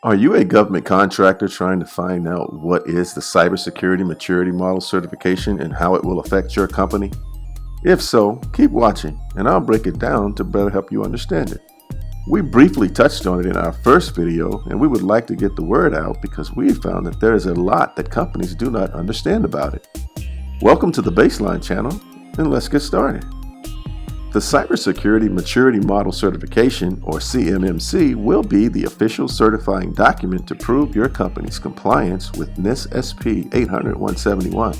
Are you a government contractor trying to find out what is the Cybersecurity Maturity Model certification and how it will affect your company? If so, keep watching and I'll break it down to better help you understand it. We briefly touched on it in our first video, and we would like to get the word out because we found that there is a lot that companies do not understand about it. Welcome to the Baseline channel, and let's get started. The Cybersecurity Maturity Model Certification, or CMMC, will be the official certifying document to prove your company's compliance with NIST SP 800-171.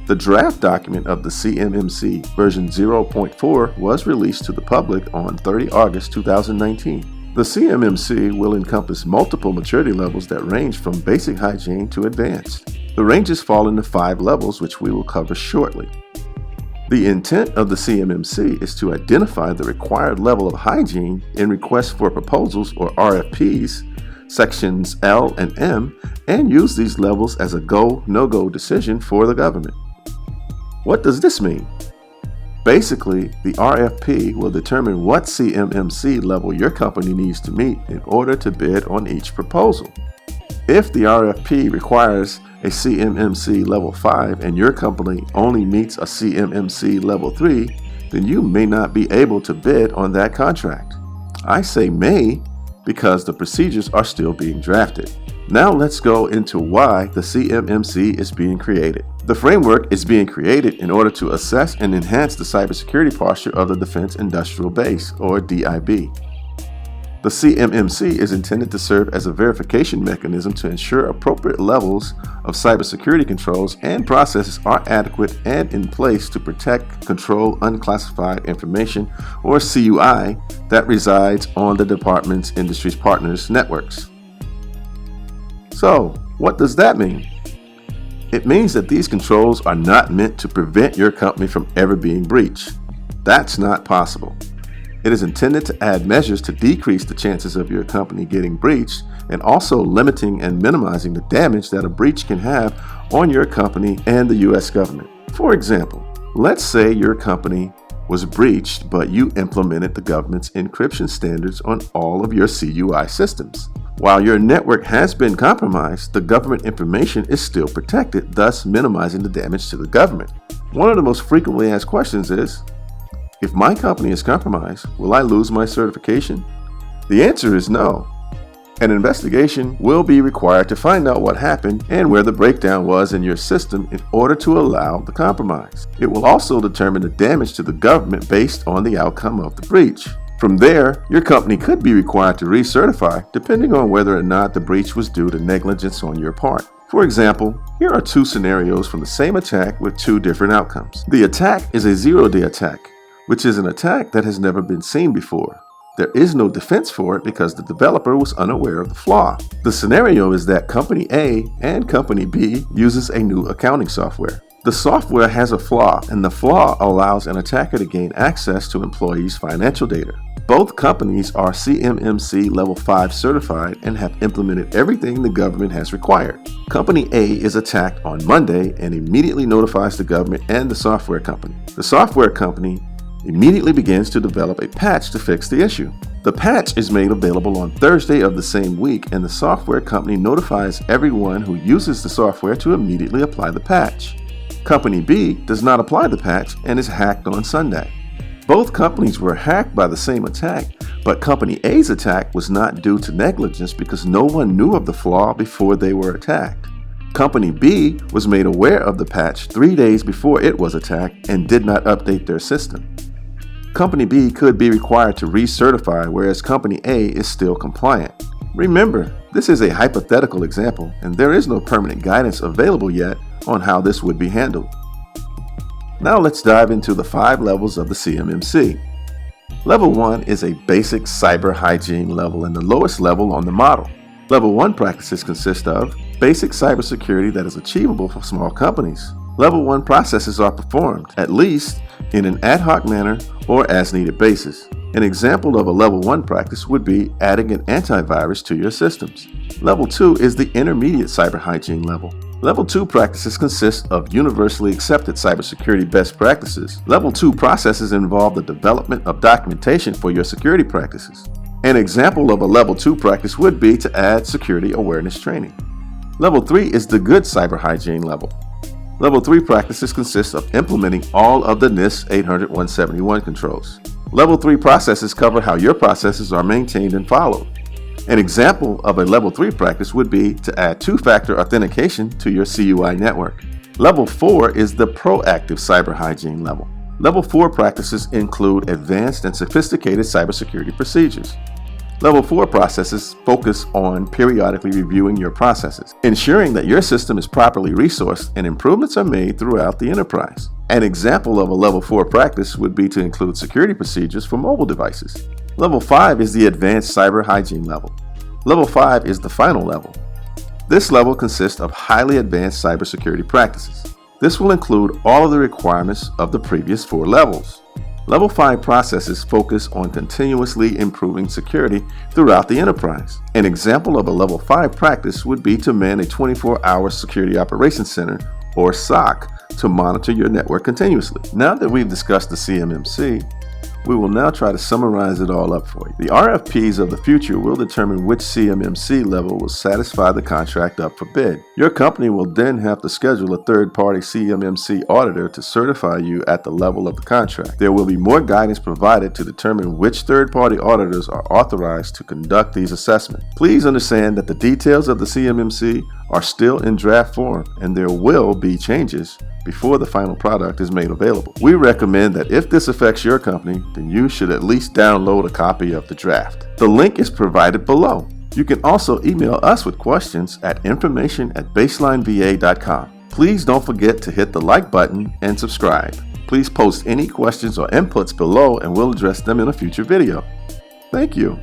The draft document of the CMMC version 0.4 was released to the public on 30 August 2019. The CMMC will encompass multiple maturity levels that range from basic hygiene to advanced. The ranges fall into 5 levels, which we will cover shortly. The intent of the CMMC is to identify the required level of hygiene in requests for proposals, or RFPs, sections L and M, and use these levels as a go, no-go decision for the government. What does this mean? Basically, the RFP will determine what CMMC level your company needs to meet in order to bid on each proposal. If the RFP requires a CMMC level 5 and your company only meets a CMMC level 3, then you may not be able to bid on that contract. I say may because the procedures are still being drafted. Now let's go into why the CMMC is being created. The framework is being created in order to assess and enhance the cybersecurity posture of the Defense Industrial Base, or DIB. The CMMC is intended to serve as a verification mechanism to ensure appropriate levels of cybersecurity controls and processes are adequate and in place to protect, control unclassified information, or CUI, that resides on the department's industry partners' networks. So, what does that mean? It means that these controls are not meant to prevent your company from ever being breached. That's not possible. It is intended to add measures to decrease the chances of your company getting breached, and also limiting and minimizing the damage that a breach can have on your company and the U.S. government. For example, let's say your company was breached, but you implemented the government's encryption standards on all of your CUI systems. While your network has been compromised, the government information is still protected, thus minimizing the damage to the government. One of the most frequently asked questions is, if my company is compromised, will I lose my certification? The answer is no. An investigation will be required to find out what happened and where the breakdown was in your system in order to allow the compromise. It will also determine the damage to the government based on the outcome of the breach. From there, your company could be required to recertify depending on whether or not the breach was due to negligence on your part. For example, here are 2 scenarios from the same attack with 2 different outcomes. The attack is a zero-day attack, which is an attack that has never been seen before. There is no defense for it because the developer was unaware of the flaw. The scenario is that Company A and Company B uses a new accounting software. The software has a flaw, and the flaw allows an attacker to gain access to employees' financial data. Both companies are CMMC Level 5 certified and have implemented everything the government has required. Company A is attacked on Monday and immediately notifies the government and the software company. The software company immediately begins to develop a patch to fix the issue. The patch is made available on Thursday of the same week, and the software company notifies everyone who uses the software to immediately apply the patch. Company B does not apply the patch and is hacked on Sunday. Both companies were hacked by the same attack, but Company A's attack was not due to negligence because no one knew of the flaw before they were attacked. Company B was made aware of the patch 3 days before it was attacked and did not update their system. Company B could be required to recertify, whereas Company A is still compliant. Remember, this is a hypothetical example, and there is no permanent guidance available yet on how this would be handled. Now let's dive into the 5 levels of the CMMC. Level 1 is a basic cyber hygiene level and the lowest level on the model. Level 1 practices consist of basic cybersecurity that is achievable for small companies. Level 1 processes are performed, at least in an ad hoc manner or as needed basis. An example of a Level 1 practice would be adding an antivirus to your systems. Level 2 is the intermediate cyber hygiene level. Level 2 practices consist of universally accepted cybersecurity best practices. Level 2 processes involve the development of documentation for your security practices. An example of a Level 2 practice would be to add security awareness training. Level 3 is the good cyber hygiene level. Level 3 practices consist of implementing all of the NIST 800-171 controls. Level 3 processes cover how your processes are maintained and followed. An example of a Level 3 practice would be to add two-factor authentication to your CUI network. Level 4 is the proactive cyber hygiene level. Level 4 practices include advanced and sophisticated cybersecurity procedures. Level 4 processes focus on periodically reviewing your processes, ensuring that your system is properly resourced and improvements are made throughout the enterprise. An example of a Level 4 practice would be to include security procedures for mobile devices. Level 5 is the advanced cyber hygiene level. Level 5 is the final level. This level consists of highly advanced cybersecurity practices. This will include all of the requirements of the previous 4 levels. Level 5 processes focus on continuously improving security throughout the enterprise. An example of a Level 5 practice would be to man a 24-hour Security Operations Center, or SOC, to monitor your network continuously. Now that we've discussed the CMMC, we will now try to summarize it all up for you. The RFPs of the future will determine which CMMC level will satisfy the contract up for bid. Your company will then have to schedule a third-party CMMC auditor to certify you at the level of the contract. There will be more guidance provided to determine which third-party auditors are authorized to conduct these assessments. Please understand that the details of the CMMC are still in draft form and there will be changes before the final product is made available. We recommend that if this affects your company, then you should at least download a copy of the draft. The link is provided below. You can also email us with questions at information@baselineva.com. Please don't forget to hit the like button and subscribe. Please post any questions or inputs below and we'll address them in a future video. Thank you.